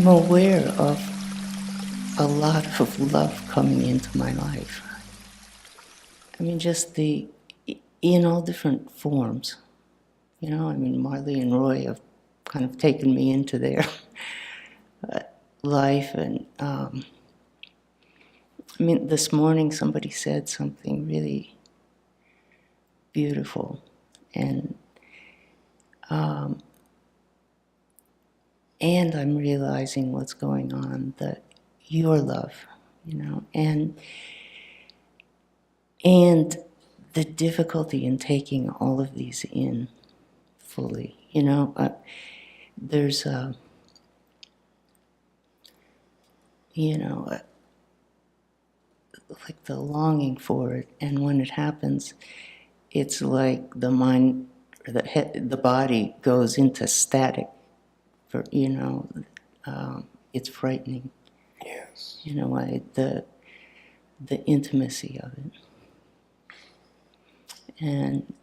I'm aware of a lot of love coming into my life. I mean, just in all different forms. You know, I mean, Marley and Roy have kind of taken me into their life. And I mean, this morning somebody said something really beautiful. And I'm realizing what's going on, that your love, you know, and the difficulty in taking all of these in fully, you know. There's you know, like the longing for it, and when it happens, it's like the mind or the head, the body goes into static. For you know, it's frightening. Yes. You know, the intimacy of it, and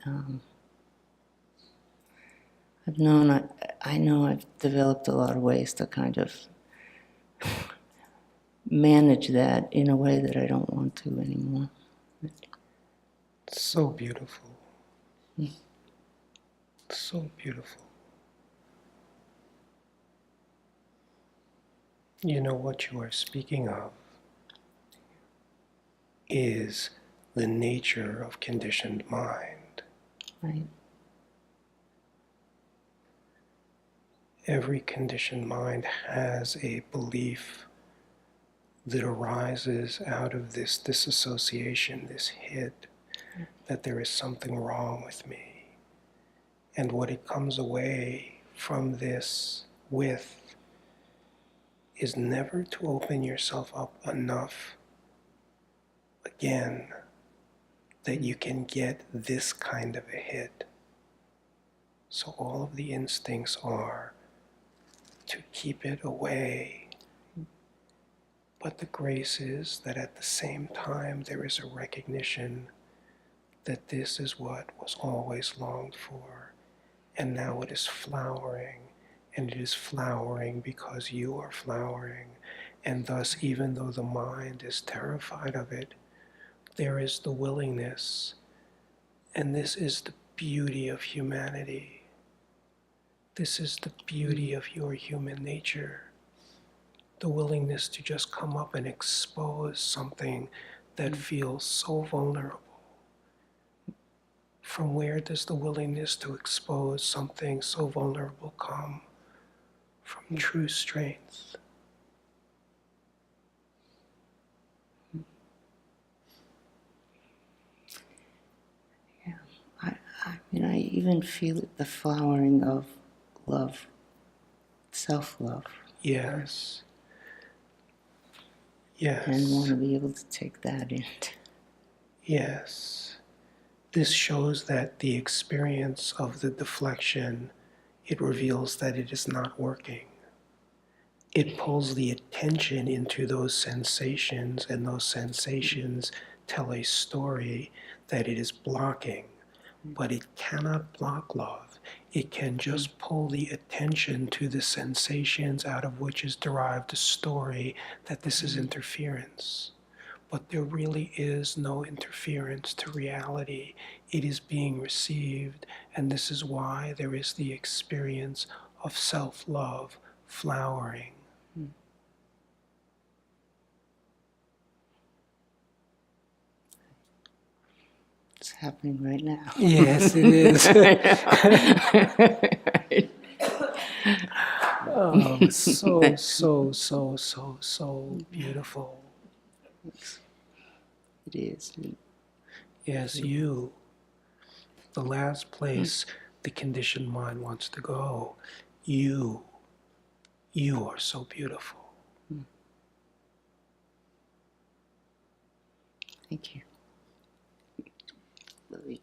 I know I've developed a lot of ways to kind of manage that in a way that I don't want to anymore. So beautiful. So beautiful. You know, what you are speaking of is the nature of conditioned mind. Right. Every conditioned mind has a belief that arises out of this disassociation, this hit, that there is something wrong with me. And what it comes away from this with is never to open yourself up enough again that you can get this kind of a hit. So all of the instincts are to keep it away. But the grace is that at the same time there is a recognition that this is what was always longed for, and now it is flowering, and it is flowering because you are flowering, and thus even though the mind is terrified of it, there is the willingness, and this is the beauty of humanity. This is the beauty of your human nature. The willingness to just come up and expose something that feels so vulnerable. From where does the willingness to expose something so vulnerable come? From true strength. Yeah. I mean, I even feel it, the flowering of love, self-love. Yes. Yes. And want to be able to take that in. Yes. This shows that the experience of the deflection, it reveals that it is not working. It pulls the attention into those sensations, and those sensations tell a story that it is blocking. But it cannot block love. It can just pull the attention to the sensations out of which is derived a story that this is interference. But there really is no interference to reality. It is being received, and this is why there is the experience of self-love flowering. It's happening right now. Yes, it is. Oh, so beautiful. It is. Yes, you, the last place the conditioned mind wants to go, you are so beautiful. Thank you. Love you.